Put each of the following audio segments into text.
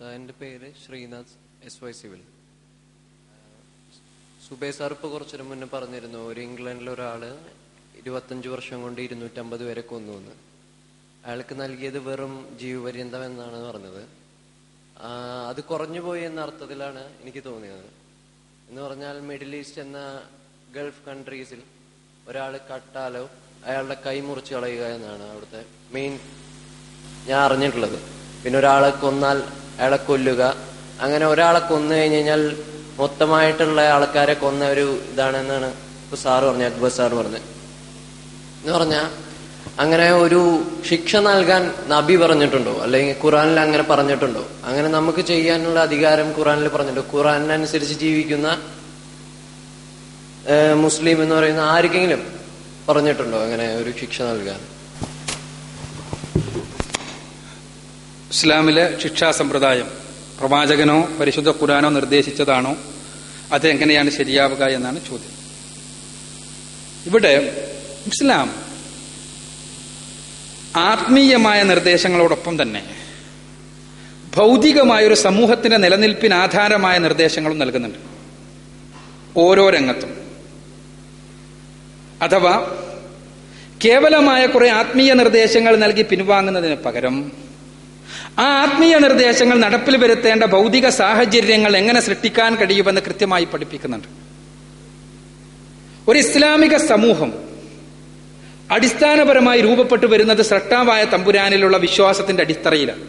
എൻ്റെ പേര് Sreenath SY civil. സുബേ sir ഇപ്പോൾ കുറച്ചു മുന്നേ പറഞ്ഞിരുന്നു, ഒരു ഇംഗ്ലണ്ടിലെ ഒരാള് 25 വർഷം കൊണ്ട് 250 പേരെ കൊന്നു. അയാൾക്ക് നൽകിയത് വെറും ജീവപര്യന്തം എന്നാണ് പറഞ്ഞത്. അത് കുറഞ്ഞു പോയി എന്ന അർത്ഥത്തിലാണ് എനിക്ക് തോന്നിയത്. എന്ന് പറഞ്ഞാൽ മിഡിൽ ഈസ്റ്റ് എന്ന ഗൾഫ് കൺട്രീസിൽ ഒരാൾ കട്ടാലോ അയാളുടെ കൈ മുറിച്ച് കളയുക എന്നാണ് അവിടുത്തെ മെയിൻ ഞാൻ അറിഞ്ഞിട്ടുള്ളത്. പിന്നെ ഒരാളെ കൊന്നാൽ അയാളെ കൊല്ലുക, അങ്ങനെ ഒരാളെ കൊന്നു കഴിഞ്ഞ് കഴിഞ്ഞാൽ മൊത്തമായിട്ടുള്ള ആൾക്കാരെ കൊന്ന ഒരു ഇതാണെന്നാണ് ഇപ്പൊ സാറ് പറഞ്ഞത്, അക്ബർ സാറ് പറഞ്ഞത്. എന്ന് പറഞ്ഞാൽ അങ്ങനെ ഒരു ശിക്ഷ നൽകാൻ നബി പറഞ്ഞിട്ടുണ്ടോ, അല്ലെങ്കിൽ ഖുറാനിൽ അങ്ങനെ പറഞ്ഞിട്ടുണ്ടോ? അങ്ങനെ നമുക്ക് ചെയ്യാനുള്ള അധികാരം ഖുറാനിൽ പറഞ്ഞിട്ടുണ്ടോ? ഖുറാനിനനുസരിച്ച് ജീവിക്കുന്ന മുസ്ലിം എന്ന് പറയുന്ന ആർക്കെങ്കിലും പറഞ്ഞിട്ടുണ്ടോ അങ്ങനെ ഒരു ശിക്ഷ നൽകാൻ? ഇസ്ലാമിലെ ശിക്ഷാ സമ്പ്രദായം പ്രവാചകനോ പരിശുദ്ധ ഖുർആനോ നിർദ്ദേശിച്ചതാണോ? അതെങ്ങനെയാണ് ശരിയാവുക എന്നാണ് ചോദ്യം. ഇവിടെ ഇസ്ലാം ആത്മീയമായ നിർദ്ദേശങ്ങളോടൊപ്പം തന്നെ ഭൗതികമായൊരു സമൂഹത്തിന്റെ നിലനിൽപ്പിന് ആധാരമായ നിർദ്ദേശങ്ങളും നൽകുന്നുണ്ട് ഓരോ രംഗത്തും. അഥവാ കേവലമായ കുറെ ആത്മീയ നിർദ്ദേശങ്ങൾ നൽകി പിൻവാങ്ങുന്നതിന് പകരം ആ ആത്മീയ നിർദ്ദേശങ്ങൾ നടപ്പിൽ വരുത്തേണ്ട ഭൗതിക സാഹചര്യങ്ങൾ എങ്ങനെ സൃഷ്ടിക്കാൻ കഴിയുമെന്ന് കൃത്യമായി പഠിപ്പിക്കുന്നുണ്ട്. ഒരു ഇസ്ലാമിക സമൂഹം അടിസ്ഥാനപരമായി രൂപപ്പെട്ടു വരുന്നത് സ്രഷ്ടാവായ തമ്പുരാനിലുള്ള വിശ്വാസത്തിന്റെ അടിത്തറയിലാണ്.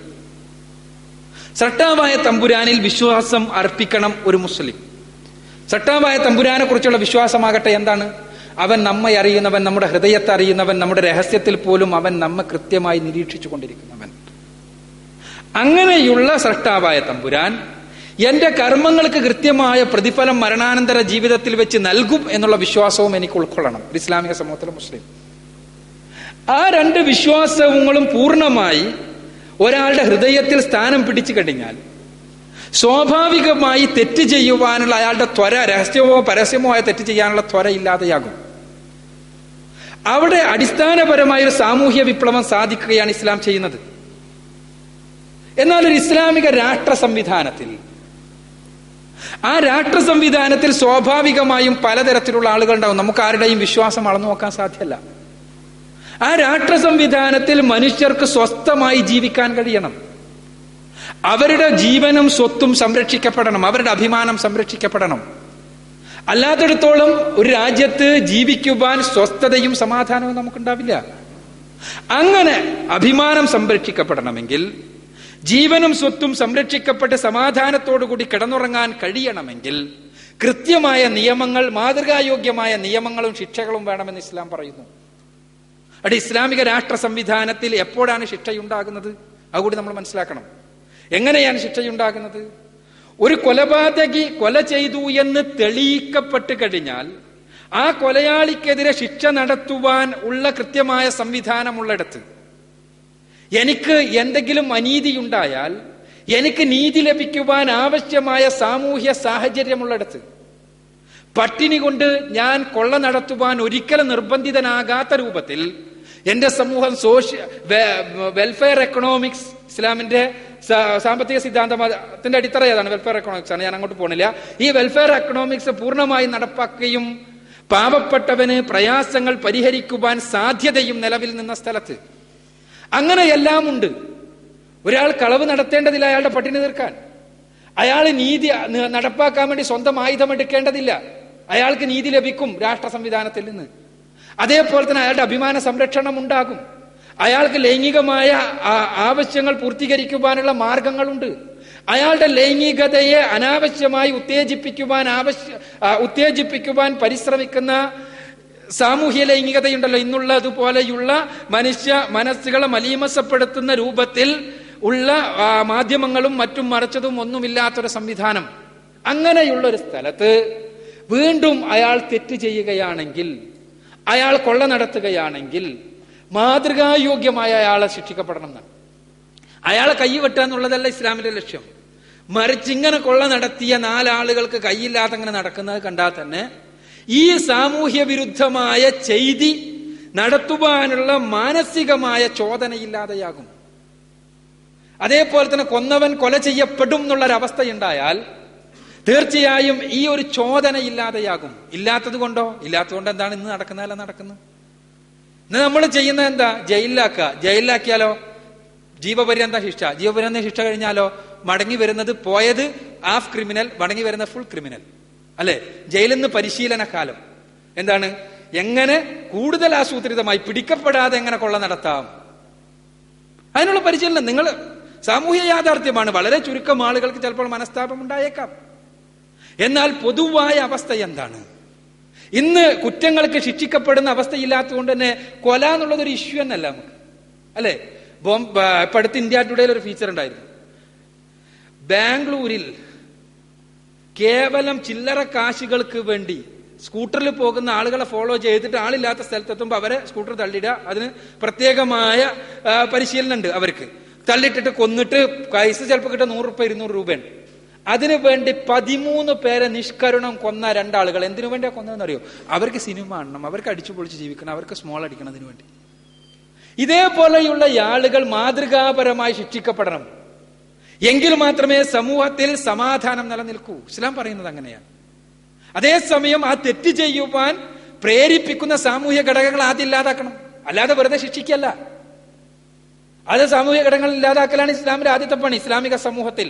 സ്രഷ്ടാവായ തമ്പുരാനിൽ വിശ്വാസം അർപ്പിക്കണം ഒരു മുസ്ലിം. സ്രഷ്ടാവായ തമ്പുരാനെ കുറിച്ചുള്ള വിശ്വാസമാകട്ടെ എന്താണ്? അവൻ നമ്മെ അറിയുന്നവൻ, നമ്മുടെ ഹൃദയത്തെ അറിയുന്നവൻ, നമ്മുടെ രഹസ്യത്തിൽ പോലും അവൻ നമ്മെ കൃത്യമായി നിരീക്ഷിച്ചു കൊണ്ടിരിക്കുന്നവൻ. അങ്ങനെയുള്ള സ്രഷ്ടാവായ തമ്പുരാൻ എന്റെ കർമ്മങ്ങൾക്ക് കൃത്യമായ പ്രതിഫലം മരണാനന്തര ജീവിതത്തിൽ വെച്ച് നൽകും എന്നുള്ള വിശ്വാസവും എനിക്ക് ഉൾക്കൊള്ളണം ഒരു ഇസ്ലാമിക സമൂഹത്തിലെ മുസ്ലിം. ആ രണ്ട് വിശ്വാസങ്ങളും പൂർണ്ണമായി ഒരാളുടെ ഹൃദയത്തിൽ സ്ഥാനം പിടിച്ചു കഴിഞ്ഞാൽ സ്വാഭാവികമായി തെറ്റ് ചെയ്യുവാനുള്ള അയാളുടെ ത്വര, രഹസ്യമോ പരസ്യമോ ആയ തെറ്റ് ചെയ്യാനുള്ള ത്വര ഇല്ലാതെയാകും. അവിടെ അടിസ്ഥാനപരമായ ഒരു സാമൂഹ്യ വിപ്ലവം സാധിക്കുകയാണ് ഇസ്ലാം ചെയ്യുന്നത്. എന്നാൽ ഒരു ഇസ്ലാമിക രാഷ്ട്ര സംവിധാനത്തിൽ, ആ രാഷ്ട്ര സംവിധാനത്തിൽ സ്വാഭാവികമായും പലതരത്തിലുള്ള ആളുകൾ ഉണ്ടാവും. നമുക്ക് ആരുടെയും വിശ്വാസം അളന്നു നോക്കാൻ സാധ്യമല്ല. ആ രാഷ്ട്ര സംവിധാനത്തിൽ മനുഷ്യർക്ക് സ്വസ്ഥമായി ജീവിക്കാൻ കഴിയണം. അവരുടെ ജീവനും സ്വത്തും സംരക്ഷിക്കപ്പെടണം, അവരുടെ അഭിമാനം സംരക്ഷിക്കപ്പെടണം. അല്ലാത്തിടത്തോളം ഒരു രാജ്യത്ത് ജീവിക്കുവാൻ സ്വസ്ഥതയും സമാധാനവും നമുക്കുണ്ടാവില്ല. അങ്ങനെ അഭിമാനം സംരക്ഷിക്കപ്പെടണമെങ്കിൽ, ജീവനും സ്വത്തും സംരക്ഷിക്കപ്പെട്ട് സമാധാനത്തോടുകൂടി കിടന്നുറങ്ങാൻ കഴിയണമെങ്കിൽ കൃത്യമായ നിയമങ്ങൾ, മാതൃകായോഗ്യമായ നിയമങ്ങളും ശിക്ഷകളും വേണമെന്ന് ഇസ്ലാം പറയുന്നു. അവിടെ ഇസ്ലാമിക രാഷ്ട്ര സംവിധാനത്തിൽ എപ്പോഴാണ് ശിക്ഷയുണ്ടാകുന്നത് അതുകൂടി നമ്മൾ മനസ്സിലാക്കണം. എങ്ങനെയാണ് ശിക്ഷയുണ്ടാകുന്നത്? ഒരു കൊലപാതകി കൊല ചെയ്തു എന്ന് തെളിയിക്കപ്പെട്ട് കഴിഞ്ഞാൽ ആ കൊലയാളിക്കെതിരെ ശിക്ഷ നടത്തുവാൻ ഉള്ള കൃത്യമായ സംവിധാനമുള്ളിടത്ത്, എനിക്ക് എന്തെങ്കിലും അനീതിയുണ്ടായാൽ എനിക്ക് നീതി ലഭിക്കുവാൻ ആവശ്യമായ സാമൂഹ്യ സാഹചര്യമുള്ളിടത്ത്, പട്ടിണി കൊണ്ട് ഞാൻ കൊള്ള നടത്തുവാൻ ഒരിക്കലും നിർബന്ധിതനാകാത്ത രൂപത്തിൽ എന്റെ സമൂഹം വെൽഫെയർ എക്കണോമിക്സ്, ഇസ്ലാമിന്റെ സാമ്പത്തിക സിദ്ധാന്തത്തിന്റെ അടിത്തറ ഏതാണ്? വെൽഫെയർ എക്കണോമിക്സ് ആണ്. ഞാൻ അങ്ങോട്ട് പോണില്ല. ഈ വെൽഫെയർ എക്കണോമിക്സ് പൂർണ്ണമായി നടപ്പാക്കുകയും പാവപ്പെട്ടവന് പ്രയാസങ്ങൾ പരിഹരിക്കുവാൻ സാധ്യതയും നിലവിൽ നിന്ന സ്ഥലത്ത് അങ്ങനെയെല്ലാം ഉണ്ട്. ഒരാൾ കളവ് നടത്തേണ്ടതില്ല അയാളുടെ പട്ടിണി തീർക്കാൻ. അയാൾ നീതി നടപ്പാക്കാൻ വേണ്ടി സ്വന്തം ആയുധം എടുക്കേണ്ടതില്ല. അയാൾക്ക് നീതി ലഭിക്കും രാഷ്ട്ര സംവിധാനത്തിൽ നിന്ന്. അതേപോലെ തന്നെ അയാളുടെ അഭിമാന സംരക്ഷണം ഉണ്ടാകും. അയാൾക്ക് ലൈംഗികമായ ആവശ്യങ്ങൾ പൂർത്തീകരിക്കുവാനുള്ള മാർഗങ്ങളുണ്ട്. അയാളുടെ ലൈംഗികതയെ അനാവശ്യമായി ഉത്തേജിപ്പിക്കുവാൻ പരിശ്രമിക്കുന്ന സാമൂഹ്യ ലൈംഗികതയുണ്ടല്ലോ, ഇന്നുള്ളതുപോലെയുള്ള മനുഷ്യ മനസ്സുകളെ മലീമസപ്പെടുത്തുന്ന രൂപത്തിൽ ഉള്ള മാധ്യമങ്ങളും മറ്റും മറച്ചതും ഒന്നുമില്ലാത്തൊരു സംവിധാനം. അങ്ങനെയുള്ള ഒരു സ്ഥലത്ത് വീണ്ടും അയാൾ തെറ്റ് ചെയ്യുകയാണെങ്കിൽ, അയാൾ കൊള്ള നടത്തുകയാണെങ്കിൽ മാതൃകായോഗ്യമായ അയാളെ ശിക്ഷിക്കപ്പെടണം എന്നാണ്. അയാളെ കൈവെട്ടുക എന്നുള്ളതല്ല ഇസ്ലാമിന്റെ ലക്ഷ്യം. മറിച്ച് ഇങ്ങനെ കൊള്ള നടത്തിയ 4 ആളുകൾക്ക് കൈയില്ലാതെ അങ്ങനെ നടക്കുന്നത് കണ്ടാൽ തന്നെ ഈ സാമൂഹ്യ വിരുദ്ധമായ ചെയ്തി നടത്തുവാനുള്ള മാനസികമായ ചോദനയില്ലാതെയാകും. അതേപോലെ തന്നെ കൊന്നവൻ കൊല ചെയ്യപ്പെടും എന്നുള്ളൊരവസ്ഥയുണ്ടായാൽ തീർച്ചയായും ഈ ഒരു ചോദന ഇല്ലാതെയാകും. ഇല്ലാത്തത് കൊണ്ടോ? ഇല്ലാത്തതുകൊണ്ട് എന്താണ് ഇന്ന് നടക്കുന്നതല്ല നടക്കുന്നത്. ഇന്ന് നമ്മൾ ചെയ്യുന്നത് എന്താ? ജയിലിലാക്കിയാലോ ജീവപര്യന്ത ശിക്ഷ. ജീവപര്യന്ത ശിക്ഷ കഴിഞ്ഞാലോ മടങ്ങി വരുന്നത്, പോയത് ഹാഫ് ക്രിമിനൽ, മടങ്ങി വരുന്ന ഫുൾ ക്രിമിനൽ അല്ലെ? ജയിലിൽ നിന്ന് പരിശീലന കാലം. എന്താണ്? എങ്ങനെ കൂടുതൽ ആസൂത്രിതമായി പിടിക്കപ്പെടാതെ എങ്ങനെ കൊള്ള നടത്താം, അതിനുള്ള പരിശീലനം. നിങ്ങൾ സാമൂഹ്യ യാഥാർത്ഥ്യമാണ്. വളരെ ചുരുക്കം ആളുകൾക്ക് ചിലപ്പോൾ മനസ്താപം ഉണ്ടായേക്കാം. എന്നാൽ പൊതുവായ അവസ്ഥ എന്താണ്? ഇന്ന് കുറ്റങ്ങൾക്ക് ശിക്ഷിക്കപ്പെടുന്ന അവസ്ഥയില്ലാത്തതുകൊണ്ട് തന്നെ കൊല എന്നുള്ളതൊരു ഇഷ്യൂ എന്നല്ല നമുക്ക്, അല്ലെ? ഇപ്പൊ അടുത്ത് ഇന്ത്യ ടുഡേയിൽ ഒരു ഫീച്ചർ ഉണ്ടായിരുന്നു. ബാംഗ്ലൂരിൽ കേവലം ചില്ലറ കാശുകൾക്ക് വേണ്ടി സ്കൂട്ടറിൽ പോകുന്ന ആളുകളെ ഫോളോ ചെയ്തിട്ട് ആളില്ലാത്ത സ്ഥലത്തെത്തുമ്പോൾ അവരെ സ്കൂട്ടർ തള്ളിയിടുക. അതിന് പ്രത്യേകമായ പരിശീലനം ഉണ്ട്. അവർക്ക് തള്ളിയിട്ടിട്ട് കൊന്നിട്ട് പൈസ ചിലപ്പോൾ കിട്ടുക 100 രൂപ 200 രൂപയുണ്ട്. അതിനു വേണ്ടി 13 പേരെ നിഷ്കരുണം കൊന്ന 2 ആളുകൾ. എന്തിനു വേണ്ടിയാ കൊന്നതെന്ന് അറിയോ? അവർക്ക് സിനിമ കാണണം, അവർക്ക് അടിച്ചു പൊളിച്ച് ജീവിക്കണം, അവർക്ക് സ്മോൾ അടിക്കണം. അതിനു വേണ്ടി ഇതേപോലെയുള്ള ആളുകൾ മാതൃകാപരമായി ശിക്ഷിക്കപ്പെടണം. എങ്കിൽ മാത്രമേ സമൂഹത്തിൽ സമാധാനം നിലനിൽക്കൂ. ഇസ്ലാം പറയുന്നത് അങ്ങനെയാണ്. അതേസമയം ആ തെറ്റ് ചെയ്യുവാൻ പ്രേരിപ്പിക്കുന്ന സാമൂഹ്യ ഘടകങ്ങൾ ആദ്യം ഇല്ലാതാക്കണം. അല്ലാതെ വെറുതെ ശിക്ഷിക്കല്ല. അത് സാമൂഹ്യ ഘടകങ്ങൾ ഇല്ലാതാക്കലാണ് ഇസ്ലാമിന്റെ ആദ്യത്തെ പണി ഇസ്ലാമിക സമൂഹത്തിൽ.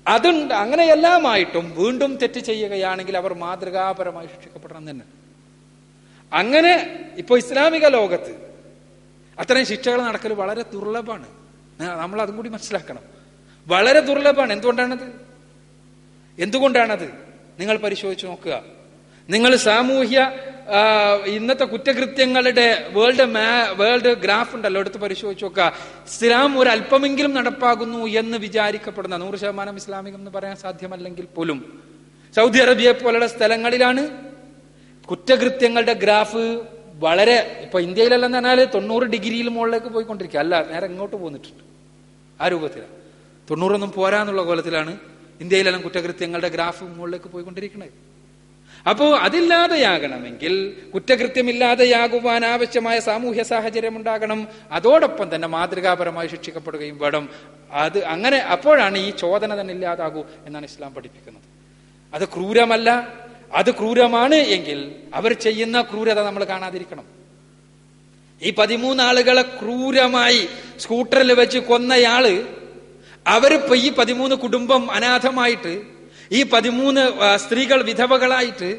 അതുണ്ട്. അങ്ങനെയെല്ലാമായിട്ടും വീണ്ടും തെറ്റ് ചെയ്യുകയാണെങ്കിൽ അവർ മാതൃകാപരമായി ശിക്ഷിക്കപ്പെടണം തന്നെ. അങ്ങനെ ഇപ്പൊ ഇസ്ലാമിക ലോകത്ത് അത്തരം ശിക്ഷകൾ നടക്കൽ വളരെ ദുർലഭമാണ്. നമ്മൾ അതും കൂടി മനസ്സിലാക്കണം. വളരെ ദുർലഭമാണ്. എന്തുകൊണ്ടാണത് നിങ്ങൾ പരിശോധിച്ച് നോക്കുക. നിങ്ങൾ സാമൂഹ്യ ഇന്നത്തെ കുറ്റകൃത്യങ്ങളുടെ വേൾഡ് ഗ്രാഫ് ഉണ്ടല്ലോ, എടുത്ത് പരിശോധിച്ച് നോക്കുക. ഇസ്ലാം ഒരു അല്പമെങ്കിലും നടപ്പാകുന്നു എന്ന് വിചാരിക്കപ്പെടുന്ന 100% ഇസ്ലാമികം എന്ന് പറയാൻ സാധ്യമല്ലെങ്കിൽ പോലും സൗദി അറേബ്യയെ പോലുള്ള സ്ഥലങ്ങളിലാണ് കുറ്റകൃത്യങ്ങളുടെ ഗ്രാഫ് വളരെ, ഇപ്പൊ ഇന്ത്യയിലെന്ന് പറഞ്ഞാൽ 90 ഡിഗ്രിയിൽ മുകളിലേക്ക് പോയിക്കൊണ്ടിരിക്കുക. അല്ല, നേരെ ഇങ്ങോട്ട് പോന്നിട്ടുണ്ട്. ആ രൂപത്തിലാണ്. 90 പോരാന്നുള്ള കോലത്തിലാണ് ഇന്ത്യയിലെല്ലാം കുറ്റകൃത്യങ്ങളുടെ ഗ്രാഫ് മുകളിലേക്ക് പോയിക്കൊണ്ടിരിക്കുന്നത്. അപ്പോ അതില്ലാതെയാകണമെങ്കിൽ കുറ്റകൃത്യമില്ലാതെയാകുവാൻ ആവശ്യമായ സാമൂഹ്യ സാഹചര്യം ഉണ്ടാകണം. അതോടൊപ്പം തന്നെ മാതൃകാപരമായി ശിക്ഷിക്കപ്പെടുകയും വേണം. അത് അങ്ങനെ അപ്പോഴാണ് ഈ ചോദന തന്നെ ഇല്ലാതാകൂ എന്നാണ് ഇസ്ലാം പഠിപ്പിക്കുന്നത്. അത് ക്രൂരമല്ല. അത് ക്രൂരമാണ് എങ്കിൽ അവർ ചെയ്യുന്ന ക്രൂരത നമ്മൾ കാണാതിരിക്കണം. ഈ 13 ആളുകളെ ക്രൂരമായി സ്കൂട്ടറിൽ വെച്ച് കൊന്നയാള്, അവരിപ്പോ ഈ 13 കുടുംബം അനാഥമായിട്ട്, ഈ 13 സ്ത്രീകൾ വിധവകളായിട്ട്,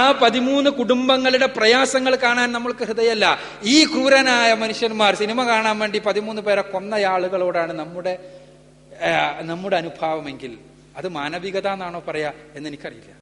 ആ 13 കുടുംബങ്ങളുടെ പ്രയാസങ്ങൾ കാണാൻ നമ്മൾക്ക് ഹൃദയമല്ല. ഈ ക്രൂരനായ മനുഷ്യന്മാർ സിനിമ കാണാൻ വേണ്ടി 13 പേരെ കൊന്നയാളുകളോടാണ് നമ്മുടെ അനുഭാവമെങ്കിൽ അത് മാനവികത എന്നാണോ പറയാ എന്ന് എനിക്കറിയില്ല.